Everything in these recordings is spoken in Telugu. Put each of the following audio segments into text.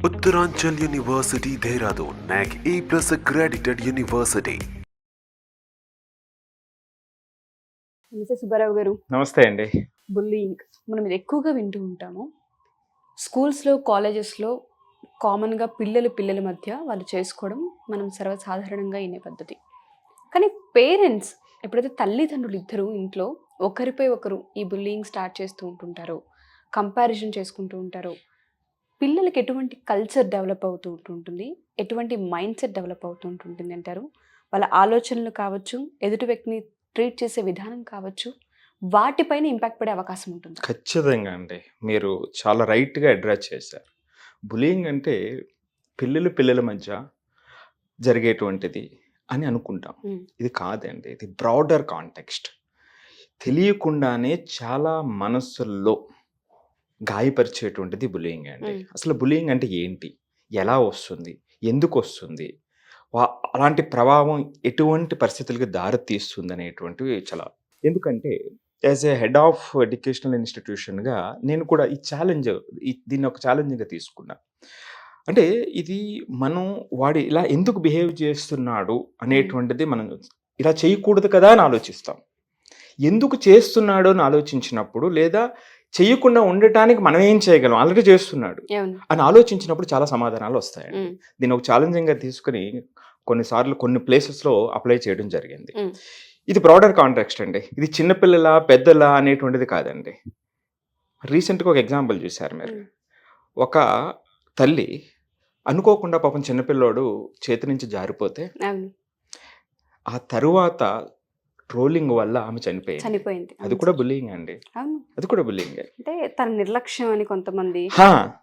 Uttaranchal University, Dehradun, NAC A+ accredited university. నమస్తే సుబ్బారావు గారు. నమస్తే అండి. బుల్లింగ్ మనం ఇది ఎక్కువగా వింటూ ఉంటాము. స్కూల్స్లో, కాలేజెస్లో కామన్గా పిల్లల మధ్య వాళ్ళు చేసుకోవడం మనం సర్వసాధారణంగా వినే పద్ధతి. కానీ పేరెంట్స్ ఎప్పుడైతే తల్లిదండ్రులు ఇద్దరు ఇంట్లో ఒకరిపై ఒకరు ఈ బుల్లింగ్ స్టార్ట్ చేస్తూ ఉంటుంటారో, కంపారిజన్ చేసుకుంటూ ఉంటారో, పిల్లలకి ఎటువంటి కల్చర్ డెవలప్ అవుతూ ఉంటుంటుంది, ఎటువంటి మైండ్ సెట్ డెవలప్ అవుతూ ఉంటుంది అంటారు. వాళ్ళ ఆలోచనలు కావచ్చు, ఎదుటి వ్యక్తిని ట్రీట్ చేసే విధానం కావచ్చు, వాటిపైన ఇంపాక్ట్ పడే అవకాశం ఉంటుంది. ఖచ్చితంగా అండి. మీరు చాలా రైట్‌గా అడ్రెస్ చేశారు. బులియింగ్ అంటే పిల్లల మధ్య జరిగేటువంటిది అని అనుకుంటాం. ఇది కాదండి. ఇది బ్రాడర్ కాంటెక్స్ట్. తెలియకుండానే చాలా మనసుల్లో గాయపరిచేటువంటిది బులియింగ్ అండి. అసలు బులియింగ్ అంటే ఏంటి? ఎలా వస్తుంది? ఎందుకు వస్తుంది? అలాంటి ప్రభావం ఎటువంటి పరిస్థితులకి దారి తీస్తుంది అనేటువంటివి చాలా. ఎందుకంటే as a head of educational ఇన్స్టిట్యూషన్గా నేను కూడా దీన్ని ఒక ఛాలెంజ్గా తీసుకున్నా. అంటే ఇది మనం వాడు ఇలా ఎందుకు బిహేవ్ చేస్తున్నాడు అనేటువంటిది మనం ఇలా చేయకూడదు కదా అని ఆలోచిస్తాం. ఎందుకు చేస్తున్నాడు అని ఆలోచించినప్పుడు, లేదా చేయకుండా ఉండటానికి మనం ఏం చేయగలం, ఆల్రెడీ చేస్తున్నాడు అని ఆలోచించినప్పుడు చాలా సమాధానాలు వస్తాయండి. దీన్ని ఒక ఛాలెంజింగ్గా తీసుకుని కొన్నిసార్లు కొన్ని ప్లేసెస్లో అప్లై చేయడం జరిగింది. ఇది బ్రాడర్ కాంటెక్స్ట్ అండి. ఇది చిన్నపిల్లల పెద్దల అనేటువంటిది కాదండి. రీసెంట్గా ఒక ఎగ్జాంపుల్ చూశారు మీరు. ఒక తల్లి అనుకోకుండా పాపం చిన్నపిల్లోడు చేతి నుంచి జారిపోతే ఆ తరువాత ట్రోలింగ్ వల్ల ఆమె చనిపోయింది. అది కూడా బుల్లింగ్ అండి. అది కూడా బుల్లింగ్. అంటే తన నిర్లక్ష్యం అని కొంతమంది,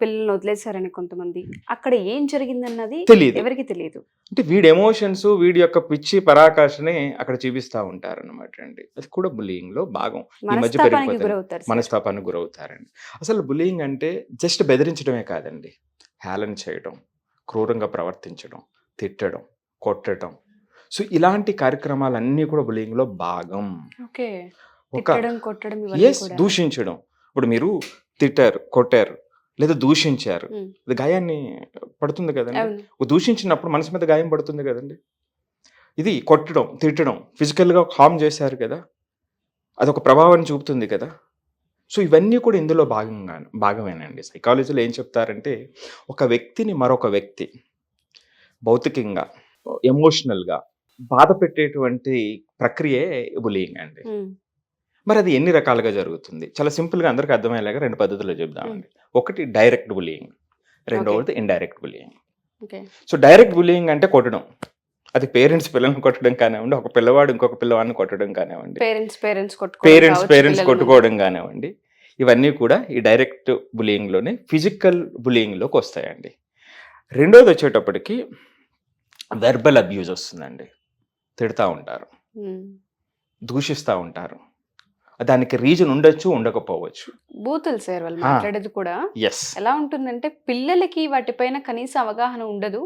పిల్లల్ని వదిలేశారని కొంతమంది, అక్కడ ఏం జరిగిందన్నది తెలియదు, ఎవరికి తెలియదు. అంటే వీడి ఎమోషన్స్, వీడి యొక్క పిచ్చి పరాకాష్ని అక్కడ చూపిస్తూ ఉంటారు అనమాట అండి. అది కూడా బుల్లింగ్ లో భాగం. ఈ మధ్య మనస్తాపానికి గురవుతారండి. అసలు బుల్లింగ్ అంటే జస్ట్ బెదిరించడమే కాదండి. హేళన చేయడం, క్రూరంగా ప్రవర్తించడం, తిట్టడం, కొట్టడం. సో ఇలాంటి కార్యక్రమాలన్నీ కూడా బుల్లింగ్లో భాగం. దూషించడం. ఇప్పుడు మీరు తిట్టారు, కొట్టారు, లేదా దూషించారు, అది గాయాన్ని పడుతుంది కదండి. దూషించినప్పుడు మనసు మీద గాయం పడుతుంది కదండి. ఇది కొట్టడం, తిట్టడం, ఫిజికల్గా హార్మ్ చేశారు కదా, అదొక ప్రభావాన్ని చూపుతుంది కదా. సో ఇవన్నీ కూడా ఇందులో భాగమేనండి. సైకాలజీలో ఏం చెప్తారంటే, ఒక వ్యక్తిని మరొక వ్యక్తి భౌతికంగా, ఎమోషనల్గా బాధ పెట్టేటువంటి ప్రక్రియే బులియింగ్ అండి. మరి అది ఎన్ని రకాలుగా జరుగుతుంది? చాలా సింపుల్గా అందరికీ అర్థమయ్యేలాగా 2 పద్ధతుల్లో చెప్దామండి. ఒకటి డైరెక్ట్ బులియింగ్, రెండవది indirect bullying. So direct bullying అంటే కొట్టడం. అది పేరెంట్స్ పిల్లల్ని కొట్టడం కానివ్వండి, ఒక పిల్లవాడు ఇంకొక పిల్లవాడిని కొట్టడం కానివ్వండి, పేరెంట్స్ కొట్టుకోవడం కానివ్వండి, ఇవన్నీ కూడా ఈ డైరెక్ట్ బులియింగ్లోనే ఫిజికల్ బులియింగ్లోకి వస్తాయండి. రెండోది వచ్చేటప్పటికి వెర్బల్ అబ్యూజ్ వస్తుందండి. తిడతా ఉంటారు, దూషిస్తూ ఉంటారు. దానికి రీజన్ ఉండొచ్చు, ఉండకపోవచ్చు. బూతులు సార్ వాళ్ళు మాట్లాడేది కూడా ఎలా ఉంటుందంటే, పిల్లలకి వాటిపైన కనీస అవగాహన ఉండదు,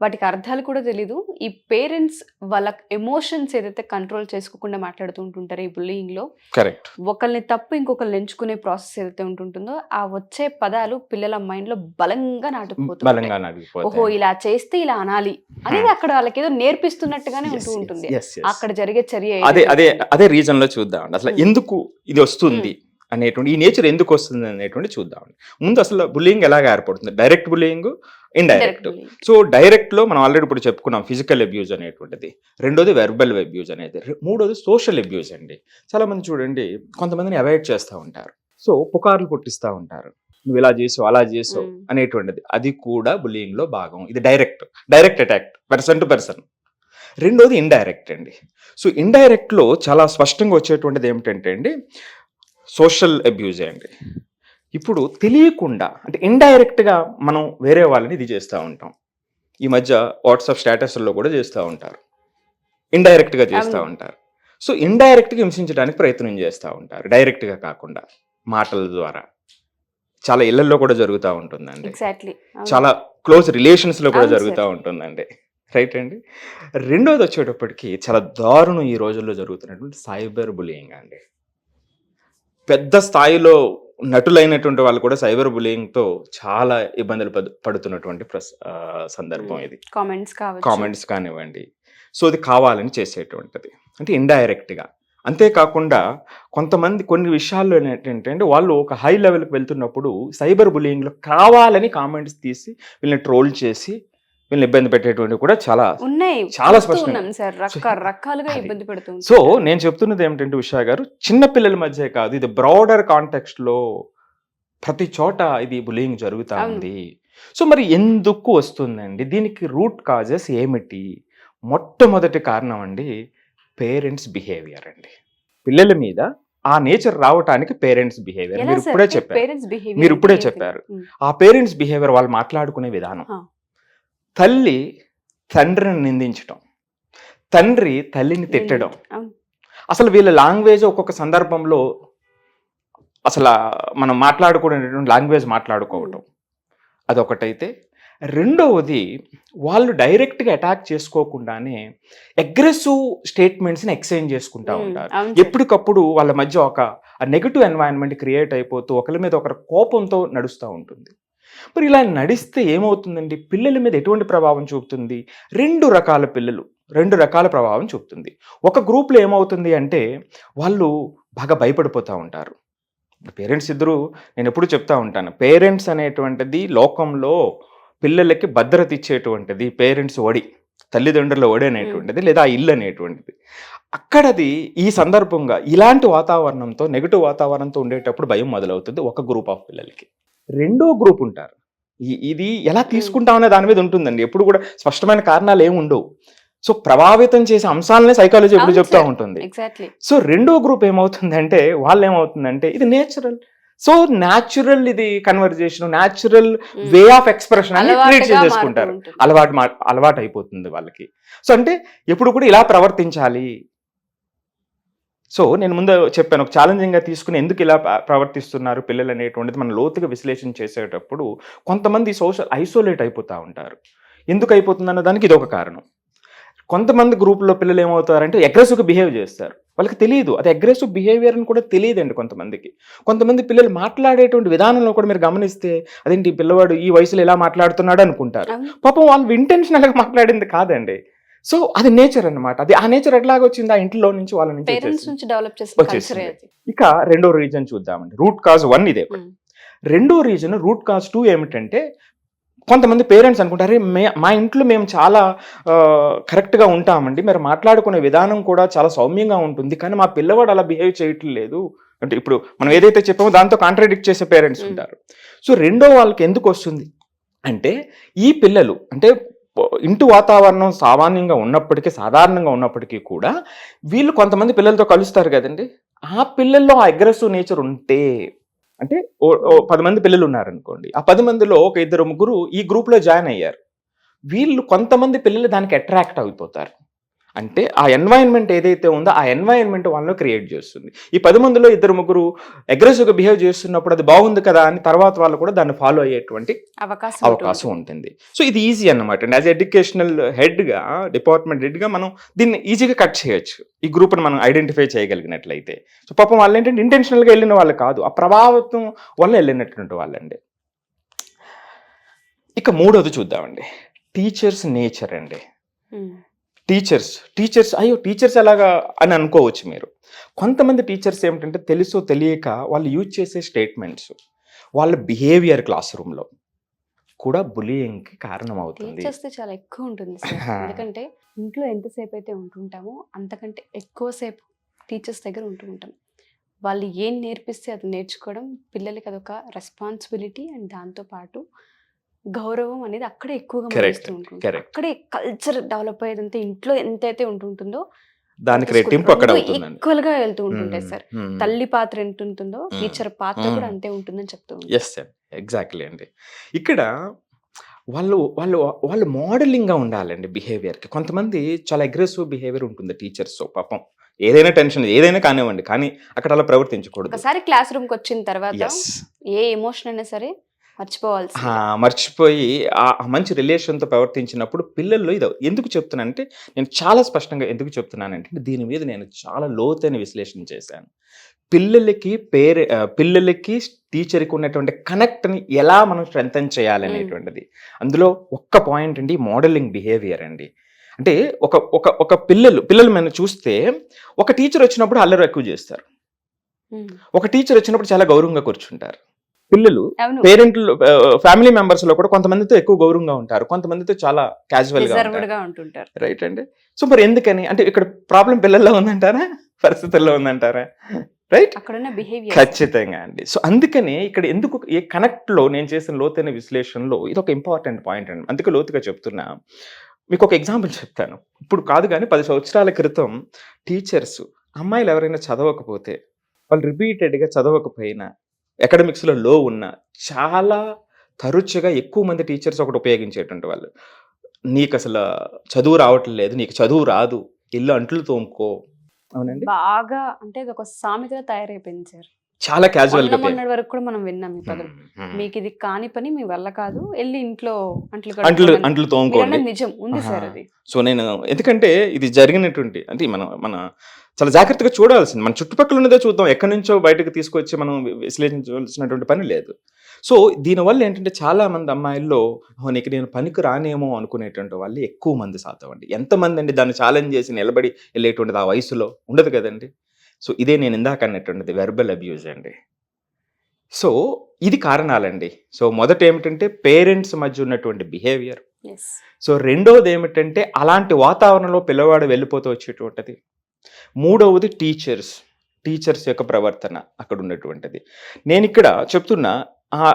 వాటికి అర్థాలు కూడా తెలీదు. ఈ పేరెంట్స్ వాళ్ళ ఎమోషన్స్ ఏదైతే కంట్రోల్ చేసుకోకుండా మాట్లాడుతూ ఉంటుంటారో ఈ బుల్లింగ్ లో, కరెక్ట్, ఒకరిని తప్పు ఇంకొకరిని ఎంచుకునే ప్రాసెస్ ఏదైతే ఉంటుందో, ఆ వచ్చే పదాలు పిల్లల మైండ్ లో బలంగా నాటుకుపోతాయి. ఓహో, ఇలా చేస్తే ఇలా అనాలి అనేది అక్కడ వాళ్ళకి ఏదో నేర్పిస్తున్నట్టుగానే ఉంటూ ఉంటుంది. అక్కడ జరిగే చర్య అదే రీజన్ లో చూద్దాం అసలు ఎందుకు ఇది వస్తుంది అనేటువంటి, ఈ నేచర్ ఎందుకు వస్తుంది అనేటువంటి చూద్దామండి. ముందు అసలు బుల్లింగ్ ఎలాగ ఏర్పడుతుంది? Direct bullying, indirect. So direct లో మనం ఆల్రెడీ ఇప్పుడు చెప్పుకున్నాం ఫిజికల్ అబ్యూజ్ అనేటువంటిది, రెండోది వెర్బల్ అబ్యూజ్ అనేది, మూడోది సోషల్ అబ్యూజ్ అండి. చాలా మంది చూడండి, కొంతమందిని అవాయిడ్ చేస్తూ ఉంటారు. సో పుకార్లు పుట్టిస్తూ ఉంటారు, నువ్వు ఇలా చేసావు, అలా చేసావు అనేటువంటిది. అది కూడా బుల్లింగ్ లో భాగం. ఇది direct attack, person to person. రెండోది ఇండైరెక్ట్ అండి. సో ఇండైరెక్ట్ లో చాలా స్పష్టంగా వచ్చేటువంటిది ఏమిటంటే అండి, సోషల్ అబ్యూజే అండి. ఇప్పుడు తెలియకుండా, అంటే ఇండైరెక్ట్గా మనం వేరే వాళ్ళని ఇది చేస్తూ ఉంటాం. ఈ మధ్య వాట్సాప్ స్టేటస్లో కూడా చేస్తూ ఉంటారు, ఇండైరెక్ట్గా చేస్తూ ఉంటారు. సో ఇండైరెక్ట్గా హింసించడానికి ప్రయత్నం చేస్తూ ఉంటారు, డైరెక్ట్గా కాకుండా మాటల ద్వారా. చాలా ఇళ్లలో కూడా జరుగుతూ ఉంటుందండి, చాలా క్లోజ్ రిలేషన్స్లో కూడా జరుగుతూ ఉంటుందండి. రైట్ అండి. రెండోది వచ్చేటప్పటికి చాలా దారుణం ఈ రోజుల్లో జరుగుతున్నటువంటి సైబర్ బులియింగ్ అండి. పెద్ద స్థాయిలో నటులైనటువంటి వాళ్ళు కూడా సైబర్ బులింగ్తో చాలా ఇబ్బందులు పడుతున్నటువంటి సందర్భం ఇది. కామెంట్స్ కానివ్వండి. సో ఇది కావాలని చేసేటువంటిది, అంటే ఇండైరెక్ట్గా. అంతేకాకుండా కొన్ని విషయాల్లో ఏంటంటే వాళ్ళు ఒక హై లెవెల్కి వెళ్తున్నప్పుడు సైబర్ బులింగ్లో కావాలని కామెంట్స్ తీసి వీళ్ళని ట్రోల్ చేసి వీళ్ళని ఇబ్బంది పెట్టేటువంటి కూడా చాలా రకరకాలుగా ఇబ్బంది పెడుతుంది. సో నేను చెప్తున్నది ఏమిటంటే ఉషా గారు, చిన్న పిల్లల మధ్య కాదు, ఇది బ్రాడర్ కాంటెక్స్ట్ లో ప్రతి చోట ఇది బులింగ్ జరుగుతూ ఉంది. సో మరి ఎందుకు వస్తుందండి? దీనికి రూట్ కాజెస్ ఏమిటి? మొట్టమొదటి కారణం అండి పేరెంట్స్ బిహేవియర్ అండి. పిల్లల మీద ఆ నేచర్ రావటానికి పేరెంట్స్ బిహేవియర్. మీరు ఇప్పుడే చెప్పారు ఆ పేరెంట్స్ బిహేవియర్, వాళ్ళు మాట్లాడుకునే విధానం. తల్లి తండ్రిని నిందించడం, తండ్రి తల్లిని తిట్టడం, అసలు వీళ్ళ లాంగ్వేజ్ ఒక్కొక్క సందర్భంలో అసలు మనం మాట్లాడుకునేటువంటి లాంగ్వేజ్ మాట్లాడుకోవటం అదొకటైతే, రెండవది వాళ్ళు డైరెక్ట్గా అటాక్ చేసుకోకుండానే అగ్రెసివ్ స్టేట్మెంట్స్ని ఎక్స్చేంజ్ చేసుకుంటూ ఉంటారు. ఎప్పటికప్పుడు వాళ్ళ మధ్య ఒక నెగటివ్ ఎన్వైరన్మెంట్ క్రియేట్ అయిపోతూ ఒకరి మీద ఒకరి కోపంతో నడుస్తూ ఉంటుంది. మరి ఇలా నడిస్తే ఏమవుతుందండి? పిల్లల మీద ఎటువంటి ప్రభావం చూపుతుంది? రెండు రకాల ప్రభావం చూపుతుంది. ఒక గ్రూప్లో ఏమవుతుంది అంటే వాళ్ళు బాగా భయపడిపోతూ ఉంటారు. పేరెంట్స్ ఇద్దరు, నేను ఎప్పుడు చెప్తా ఉంటాను, పేరెంట్స్ అనేటువంటిది లోకంలో పిల్లలకి భద్రత ఇచ్చేటువంటిది పేరెంట్స్ ఒడి, తల్లిదండ్రుల ఒడి అనేటువంటిది, లేదా ఆ ఇల్లు అనేటువంటిది. అక్కడది ఈ సందర్భంగా ఇలాంటి వాతావరణంతో, నెగిటివ్ వాతావరణంతో ఉండేటప్పుడు భయం మొదలవుతుంది ఒక గ్రూప్ ఆఫ్ పిల్లలకి. రెండో గ్రూప్ ఉంటారు, ఇది ఎలా తీసుకుంటామనే దాని మీద ఉంటుందండి. ఎప్పుడు కూడా స్పష్టమైన కారణాలు ఏమి ఉండవు. సో ప్రభావితం చేసే అంశాలనే సైకాలజీ ఎప్పుడు చెప్తా ఉంటుంది. సో రెండో గ్రూప్ ఏమవుతుందంటే వాళ్ళు ఏమవుతుందంటే ఇది నేచురల్. సో న్యాచురల్, ఇది conversation, natural way of expression అని ట్రీట్ చేసుకుంటారు. అలవాటు అయిపోతుంది వాళ్ళకి. సో అంటే ఎప్పుడు కూడా ఇలా ప్రవర్తించాలి. సో నేను ముందు చెప్పాను, ఒక ఛాలెంజింగ్గా తీసుకుని ఎందుకు ఇలా ప్రవర్తిస్తున్నారు పిల్లలు అనేటువంటిది మనం లోతుగా విశ్లేషణ చేసేటప్పుడు కొంతమంది ఐసోలేట్ అయిపోతూ ఉంటారు. ఎందుకు అయిపోతుంది అన్న దానికి ఇది ఒక కారణం. కొంతమంది గ్రూప్లో పిల్లలు ఏమవుతారంటే అగ్రెసివ్గా బిహేవ్ చేస్తారు. వాళ్ళకి తెలియదు అది అగ్రెసివ్ బిహేవియర్ అని కూడా తెలియదండి కొంతమందికి. కొంతమంది పిల్లలు మాట్లాడేటువంటి విధానంలో కూడా మీరు గమనిస్తే అదేంటి పిల్లవాడు ఈ వయసులో ఇలా మాట్లాడుతున్నాడు అనుకుంటారు. పాపం వాళ్ళు ఇంటెన్షనల్గా మాట్లాడింది కాదండి. సో అది నేచర్ అన్నమాట. అది ఆ నేచర్ ఎట్లాగా వచ్చింది? ఆ ఇంట్లో నుంచి వాళ్ళ నుంచి డెవలప్ వచ్చేసింది. ఇక రెండో రీజన్ చూద్దామండి. రూట్ కాజ్ 1 ఇదే. రెండో రీజన్ రూట్ కాజ్ 2 ఏమిటంటే, కొంతమంది పేరెంట్స్ అనుకుంటారు మా ఇంట్లో మేము చాలా కరెక్ట్గా ఉంటామండి, మీరు మాట్లాడుకునే విధానం కూడా చాలా సౌమ్యంగా ఉంటుంది, కానీ మా పిల్లవాడు అలా బిహేవ్ చేయట్లేదు అంటే, ఇప్పుడు మనం ఏదైతే చెప్పామో దాంతో కాంట్రాడిక్ట్ చేసే పేరెంట్స్ ఉంటారు. సో రెండో వాళ్ళకి ఎందుకు వస్తుంది అంటే, ఈ పిల్లలు అంటే ఇంటి వాతావరణం సాధారణంగా ఉన్నప్పటికీ కూడా వీళ్ళు కొంతమంది పిల్లలతో కలుస్తారు కదండి, ఆ పిల్లల్లో ఆ అగ్రెసివ్ నేచర్ ఉంటే, అంటే 10 మంది పిల్లలు ఉన్నారనుకోండి, ఆ 10 మందిలో ఒక 2-3 ఈ గ్రూప్లో జాయిన్ అయ్యారు. వీళ్ళు కొంతమంది పిల్లలు దానికి అట్రాక్ట్ అయిపోతారు. అంటే ఆ ఎన్వైరన్మెంట్ ఏదైతే ఉందో ఆ ఎన్వైరన్మెంట్ వాళ్ళలో క్రియేట్ చేస్తుంది. ఈ 10 మందిలో 2-3 అగ్రెసివ్గా బిహేవ్ చేస్తున్నప్పుడు అది బాగుంది కదా అని తర్వాత వాళ్ళు కూడా దాన్ని ఫాలో అయ్యేటువంటి అవకాశం ఉంటుంది. సో ఇది ఈజీ అన్నమాట. యాజ్ ఎడ్యుకేషనల్ హెడ్గా, డిపార్ట్మెంట్ హెడ్గా మనం దీన్ని ఈజీగా కట్ చేయొచ్చు, ఈ గ్రూప్ని మనం ఐడెంటిఫై చేయగలిగినట్లయితే. సో పాపం వాళ్ళు ఏంటంటే ఇంటెన్షనల్గా వెళ్ళిన వాళ్ళు కాదు, ఆ ప్రభావితం వల్ల వెళ్ళినటువంటి వాళ్ళండి. ఇక మూడోది చూద్దామండి, టీచర్స్ నేచర్ అండి. టీచర్స్ ఎలాగా అని అనుకోవచ్చు మీరు. కొంతమంది టీచర్స్ ఏమిటంటే తెలుసో తెలియక వాళ్ళు యూజ్ చేసే స్టేట్మెంట్స్, వాళ్ళ బిహేవియర్ క్లాస్ రూమ్లో కూడా బులియింగ్కి కారణం అవుతుంది. చేస్తే చాలా ఎక్కువ ఉంటుంది సార్. ఎందుకంటే ఇంట్లో ఎంతసేపు అయితే ఉంటుంటామో అంతకంటే ఎక్కువసేపు టీచర్స్ దగ్గర ఉంటుంటాం. వాళ్ళు ఏం నేర్పిస్తే అది నేర్చుకోవడం, పిల్లలకి అదొక రెస్పాన్సిబిలిటీ, అండ్ దాంతోపాటు గౌరవం అనేది అక్కడే ఎక్కువగా మారుస్తూ ఉంటుంది. అక్కడే కల్చర్ డెవలప్ అయ్యేదంతా ఇంట్లో ఎంతైతే ఉంటుందో దానికి రెట్టింపు అక్కడ ఈక్వల్ గా వెళ్తూ ఉంటుంటాయి సార్. తల్లి పాత్ర ఎంత ఉంటుందో టీచర్ పాత్ర కూడా అంతే ఉంటుందని చెప్తూ ఉంటారు. ఎస్ సార్, ఎగ్జాక్ట్లీ అండి. ఇక్కడ వాళ్ళు మోడలింగ్ గా ఉండాలండి బిహేవియర్కి. కొంతమంది చాలా అగ్రెసివ్ బిహేవియర్ ఉంటుంది టీచర్స్. పాపం ఏదైనా టెన్షన్ ఏదైనా కానివ్వండి, కానీ అక్కడ అలా ప్రవర్తించకూడదు. ఒకసారి క్లాస్ రూమ్ కి వచ్చిన తర్వాత ఏ ఎమోషన్ అయినా సరే మర్చిపోయి ఆ మంచి రిలేషన్తో ప్రవర్తించినప్పుడు పిల్లల్లో ఇది ఎందుకు చెప్తున్నానంటే, నేను చాలా స్పష్టంగా ఎందుకు చెప్తున్నానంటే దీని మీద నేను చాలా లోతైన విశ్లేషణ చేశాను. పిల్లలకి టీచర్కి ఉన్నటువంటి కనెక్ట్ని ఎలా మనం స్ట్రెంథన్ చేయాలనేటువంటిది. అందులో ఒక్క పాయింట్ అండి, మోడలింగ్ బిహేవియర్ అండి. అంటే ఒక పిల్లలు మనం చూస్తే ఒక టీచర్ వచ్చినప్పుడు అల్లరి ఎక్కువ చేస్తారు, ఒక టీచర్ వచ్చినప్పుడు చాలా గౌరవంగా కూర్చుంటారు. పిల్లలు పేరెంట్లు ఫ్యామిలీ మెంబర్స్ లో కూడా కొంతమందితో ఎక్కువ గౌరవంగా ఉంటారు, కొంతమందితో చాలా క్యాజువల్ గా ఉంటారు. రైట్ అండి. సో మరి ఎందుకని అంటే ఇక్కడ ప్రాబ్లం పిల్లల్లో ఉందంటారా, పరిస్థితుల్లో ఉందంటారా? రైట్, ఖచ్చితంగా అండి. సో అందుకని ఇక్కడ ఎందుకు ఈ కనెక్ట్ లో నేను చేసిన లోతైన విశ్లేషణలో ఇది ఒక ఇంపార్టెంట్ పాయింట్ అండి. అందుకే లోతుగా చెప్తున్నా. మీకు ఒక ఎగ్జాంపుల్ చెప్తాను. ఇప్పుడు కాదు కానీ 10 సంవత్సరాల క్రితం టీచర్స్ అమ్మాయిలు ఎవరైనా చదవకపోతే, వాళ్ళు రిపీటెడ్గా చదవకపోయినా, అకాడమిక్స్లో లో ఉన్న, చాలా తరచుగా ఎక్కువ మంది టీచర్స్ ఒకటి ఉపయోగించేటువంటి వాళ్ళు, నీకు అసలు చదువు రావట్లేదు, నీకు చదువు రాదు, ఇల్లు అంట్లు తోముకో. అవునండి, బాగా అంటే అది ఒక సామెతగా తయారైపోయింది సార్. చాలా క్యాజువల్ గా మొన్నటి వరకు కూడా మనం విన్నాం ఈ పదం. మీకు ఇది కాని పని మీ వల్ల కాదు, వెళ్ళి ఇంట్లో అంట్లు తోముకోండి. నిజం ఉంది సార్ అది. సో నేను ఎందుకంటే ఇది జరిగినటువంటి అంటే మన చాలా జాగ్రత్తగా చూడాల్సింది. మన చుట్టుపక్కల ఉన్నదే చూద్దాం, ఎక్కడి నుంచో బయటకు తీసుకొచ్చి మనం విశ్లేషించవలసినటువంటి పని లేదు. సో దీనివల్ల ఏంటంటే చాలా మంది అమ్మాయిల్లో నీకు నేను పనికి రానేమో అనుకునేటువంటి వాళ్ళు ఎక్కువ మంది శాతం అండి. ఎంతమంది అండి దాన్ని ఛాలెంజ్ చేసి నిలబడి వెళ్ళేటువంటిది ఆ వయసులో ఉండదు కదండి. సో ఇదే నేను ఇందాక అన్నటువంటిది వెర్బల్ అబ్యూజ్ అండి. సో ఇది కారణాలండి. సో మొదట ఏమిటంటే పేరెంట్స్ మధ్య ఉన్నటువంటి బిహేవియర్. సో రెండవది ఏమిటంటే అలాంటి వాతావరణంలో పిల్లవాడు వెళ్ళిపోతూ వచ్చేటువంటిది. మూడవది టీచర్స్ యొక్క ప్రవర్తన అక్కడ ఉన్నటువంటిది. నేను ఇక్కడ చెప్తున్నా ఆ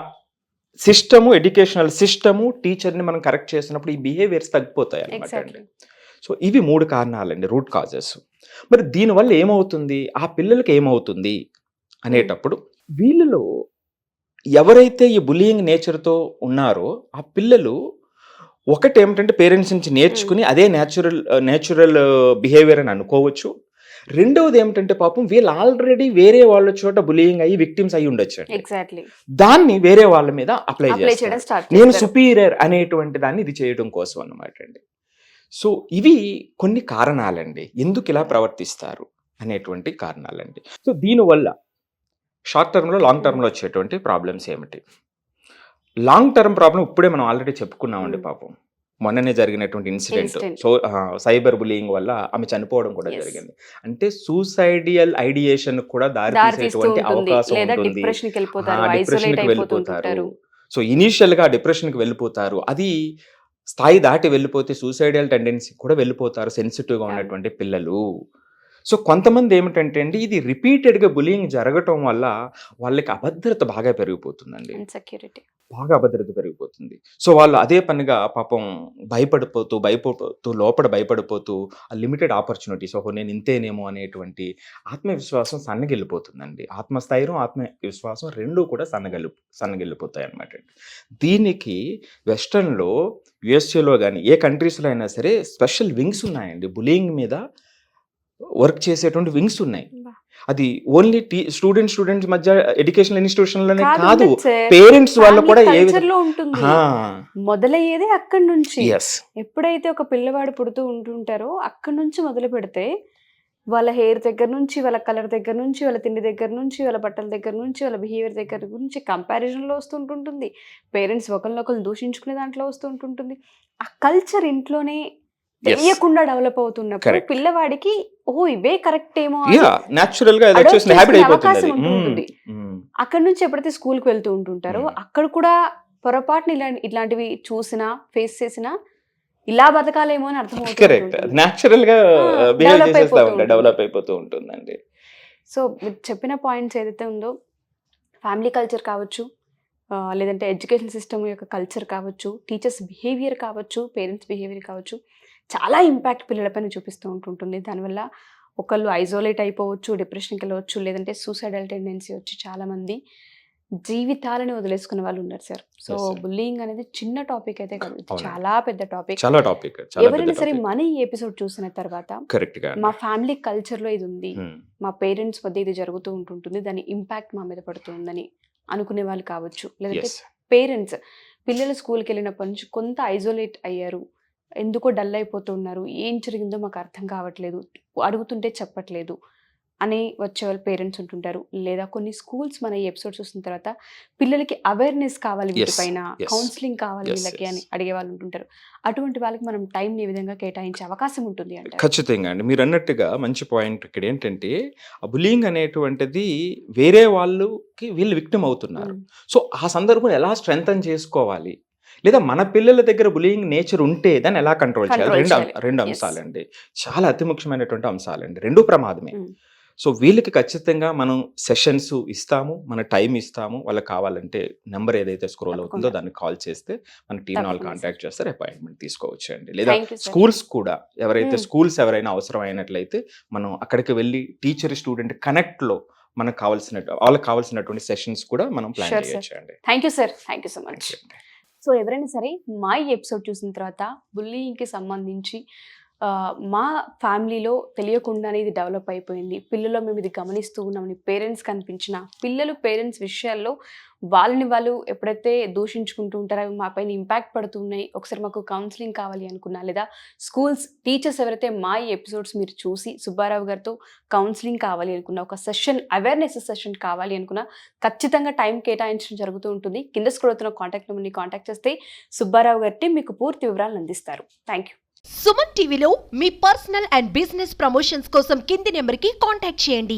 సిస్టము, ఎడ్యుకేషనల్ సిస్టము, టీచర్ని మనం కరెక్ట్ చేసినప్పుడు ఈ బిహేవియర్స్ తగ్గిపోతాయి అన్నమాట అండి. సో ఇవి 3 కారణాలండి, రూట్ కాజెస్. మరి దీనివల్ల ఏమవుతుంది, ఆ పిల్లలకి ఏమవుతుంది అనేటప్పుడు, వీళ్ళలో ఎవరైతే ఈ బులియింగ్ నేచర్తో ఉన్నారో ఆ పిల్లలు ఒకటి ఏమిటంటే పేరెంట్స్ నుంచి నేర్చుకుని అదే న్యాచురల్ బిహేవియర్ అని అనుకోవచ్చు. రెండవది ఏమిటంటే పాపం వీళ్ళు ఆల్రెడీ వేరే వాళ్ళ చోట బులియింగ్ అయ్యి విక్టిమ్స్ అయ్యి ఉండొచ్చు. దాన్ని వేరే వాళ్ళ మీద అప్లై చేస్తారు, నేను సుపీరియర్ అనేటువంటి దాన్ని ఇది చేయడం కోసం అన్నమాట అండి. సో ఇవి కొన్ని కారణాలండి, ఎందుకు ఇలా ప్రవర్తిస్తారు అనేటువంటి కారణాలండి. సో దీనివల్ల షార్ట్ టర్మ్లో, లాంగ్ టర్మ్లో వచ్చేటువంటి ప్రాబ్లమ్స్ ఏమిటి? లాంగ్ టర్మ్ ప్రాబ్లం ఇప్పుడే మనం ఆల్రెడీ చెప్పుకున్నామండి. పాపం మొన్ననే జరిగినటువంటి ఇన్సిడెంట్, సో సైబర్ బులియింగ్ వల్ల ఆమె చనిపోవడం కూడా జరిగింది. అంటే సూసైడియల్ ఐడియేషన్ కూడా దారితీసేటువంటి అవకాశం ఉంటుంది. డిప్రెషన్కి వెళ్ళిపోతారు. సో ఇనీషియల్ గా డిప్రెషన్కి వెళ్ళిపోతారు, అది స్థాయి దాటి వెళ్ళిపోతే సూసైడల్ టెండెన్సీ కూడా వెళ్ళిపోతారు సెన్సిటివ్గా ఉన్నటువంటి పిల్లలు. సో కొంతమంది ఏమిటంటే అండి, ఇది రిపీటెడ్గా బులియింగ్ జరగటం వల్ల వాళ్ళకి అభద్రత బాగా పెరిగిపోతుందండి, బాగా అభద్రత పెరిగిపోతుంది. సో వాళ్ళు అదే పనిగా పాపం భయపడిపోతూ లోపల భయపడిపోతూ ఆ లిమిటెడ్ ఆపర్చునిటీస్, ఓహో నేను ఇంతేనేమో అనేటువంటి ఆత్మవిశ్వాసం సన్నగిల్లిపోతుందండి. ఆత్మస్థైర్యం, ఆత్మవిశ్వాసం రెండూ కూడా సన్నగిల్లిపోతాయి అన్నమాట. దీనికి వెస్టర్న్లో, యుఎస్ఏలో కానీ ఏ కంట్రీస్లో అయినా సరే స్పెషల్ వింగ్స్ ఉన్నాయండి, బులియింగ్ మీద వర్క్ చేసేటువంటి వింగ్స్ ఉన్నాయి. అది ఓన్లీ స్టూడెంట్స్ మధ్య ఎడ్యుకేషనల్ ఇన్స్టిట్యూషన్లోనే కాదు, పేరెంట్స్ వాళ్ళు కూడా మొదలయ్యేది అక్కడి నుంచి. ఎప్పుడైతే ఒక పిల్లవాడు పుడుతూ ఉంటుంటారో అక్కడి నుంచి మొదలు పెడితే వాళ్ళ హెయిర్ దగ్గర నుంచి, వాళ్ళ కలర్ దగ్గర నుంచి, వాళ్ళ తిండి దగ్గర నుంచి, వాళ్ళ బట్టల దగ్గర నుంచి, వాళ్ళ బిహేవియర్ దగ్గర నుంచి కంపారిజన్లో వస్తుంటుంటుంది. పేరెంట్స్ ఒకరినొకరు దూషించుకునే దాంట్లో వస్తుంటుంటుంది. ఆ కల్చర్ ఇంట్లోనే తెలియకుండా డెవలప్ అవుతున్నప్పుడు పిల్లవాడికి ఓహో ఇవే కరెక్ట్ ఏమో అవకాశం ఉంటుంది. అక్కడ నుంచి ఎప్పుడైతే స్కూల్కి వెళ్తూ ఉంటుంటారో అక్కడ కూడా పొరపాటున ఇట్లాంటివి చూసినా, ఫేస్ చేసినా ఇలా బతకాలేమో అని అర్థమవుతుంది, డెవలప్ అయిపోతూ ఉంటుందండి. సో మీరు చెప్పిన పాయింట్స్ ఏదైతే ఉందో, ఫ్యామిలీ కల్చర్ కావచ్చు, లేదంటే ఎడ్యుకేషన్ సిస్టమ్ యొక్క కల్చర్ కావచ్చు, టీచర్స్ బిహేవియర్ కావచ్చు, పేరెంట్స్ బిహేవియర్ కావచ్చు, చాలా ఇంపాక్ట్ పిల్లలపైన చూపిస్తూ ఉంటుంటుంది. దానివల్ల ఒకళ్ళు ఐసోలేట్ అయిపోవచ్చు, డిప్రెషన్కి వెళ్ళవచ్చు, లేదంటే సూసైడల్ టెండెన్సీ వచ్చి చాలామంది జీవితాలను వదిలేసుకునే వాళ్ళు ఉన్నారు సార్. సో బుల్లింగ్ అనేది చిన్న టాపిక్ అయితే కాదు, చాలా పెద్ద టాపిక్. ఎవరైనా సరే మన ఈ ఎపిసోడ్ చూసిన తర్వాత మా ఫ్యామిలీ కల్చర్లో ఇది ఉంది, మా పేరెంట్స్ మధ్య ఇది జరుగుతూ ఉంటుంటుంది, దాని ఇంపాక్ట్ మా మీద పడుతుందని అనుకునే వాళ్ళు కావచ్చు, లేదంటే పేరెంట్స్ పిల్లలు స్కూల్కి వెళ్ళినప్పటి నుంచి కొంత ఐసోలేట్ అయ్యారు, ఎందుకో డల్ అయిపోతున్నారు, ఏం జరిగిందో మాకు అర్థం కావట్లేదు, అడుగుతుంటే చెప్పట్లేదు అని వచ్చే వాళ్ళ పేరెంట్స్ ఉంటుంటారు, లేదా కొన్ని స్కూల్స్ మన ఈ ఎపిసోడ్ చూసిన తర్వాత పిల్లలకి అవేర్నెస్ కావాలి వీటిపైన, yes. కౌన్సిలింగ్ కావాలి Yes, వీళ్ళకి yes. అని అడిగే వాళ్ళు ఉంటుంటారు. అటువంటి వాళ్ళకి మనం టైంని ఏ విధంగా కేటాయించే అవకాశం ఉంటుంది అంటారు? ఖచ్చితంగా అండి. మీరు అన్నట్టుగా మంచి పాయింట్ ఇక్కడ ఏంటంటే, ఆ బుల్లింగ్ అనేటువంటిది వేరే వాళ్ళకి వీళ్ళు విక్టిమ్ అవుతున్నారు. సో ఆ సందర్భం ఎలా స్ట్రెంథన్ చేసుకోవాలి, లేదా మన పిల్లల దగ్గర బుల్లింగ్ నేచర్ ఉంటే దాన్ని ఎలా కంట్రోల్ చేయాలి, Control చేయాలి. రెండు Yes. అంశాలండి. చాలా అతి ముఖ్యమైనటువంటి అంశాలండి. రెండు ప్రమాదమే. Mm. సో వీళ్ళకి ఖచ్చితంగా మనం సెషన్స్ ఇస్తాము, మన టైం ఇస్తాము. వాళ్ళకి కావాలంటే నెంబర్ ఏదైతే స్క్రోల్ అవుతుందో తప్పకుండా. దాన్ని కాల్ చేస్తే మన టీం వాళ్ళు తప్పకుండా కాంటాక్ట్ చేస్తారు, అపాయింట్మెంట్ తీసుకోవచ్చు అండి. లేదా థ్యాంక్ యూ సార్. స్కూల్స్ కూడా ఎవరైతే Mm. స్కూల్స్ ఎవరైనా అవసరం అయినట్లయితే మనం అక్కడికి వెళ్ళి టీచర్ స్టూడెంట్ కనెక్ట్లో మనకు వాళ్ళకి కావాల్సినటువంటి సెషన్స్ కూడా మనం ప్లాన్ Sure, sir. చేయొచ్చు అండి. Thank you sir, thank you so much. So ఎవరైనా సరే మా ఈ ఎపిసోడ్ చూసిన తర్వాత బుల్లింగ్కి సంబంధించి మా ఫ్యామిలీలో తెలియకుండానే ఇది డెవలప్ అయిపోయింది, పిల్లల్లో మేము ఇది గమనిస్తూ ఉన్నామని పేరెంట్స్ కనిపించిన, పిల్లలు పేరెంట్స్ విషయాల్లో వాళ్ళని వాళ్ళు ఎప్పుడైతే దూషించుకుంటూ ఉంటారో అవి మా పైన ఇంపాక్ట్ పడుతున్నాయి, ఒకసారి మాకు కౌన్సిలింగ్ కావాలి అనుకున్నా, లేదా స్కూల్స్ టీచర్స్ ఎవరైతే మా ఈ ఎపిసోడ్స్ మీరు చూసి సుబ్బారావు గారితో కౌన్సిలింగ్ కావాలి అనుకున్నా, ఒక సెషన్ అవేర్నెస్ సెషన్ కావాలి అనుకున్నా, ఖచ్చితంగా టైం కేటాయించడం జరుగుతూ ఉంటుంది. కింద స్క్రోల్ అవుతున్న కాంటాక్ట్ నెంబర్ని కాంటాక్ట్ చేస్తే సుబ్బారావు గారి మీకు పూర్తి వివరాలను అందిస్తారు. Thank you. సుమన్ టీవీలో మీ పర్సనల్ అండ్ బిజినెస్ ప్రమోషన్స్ కోసం కింది నెంబర్కి కాంటాక్ట్ చేయండి.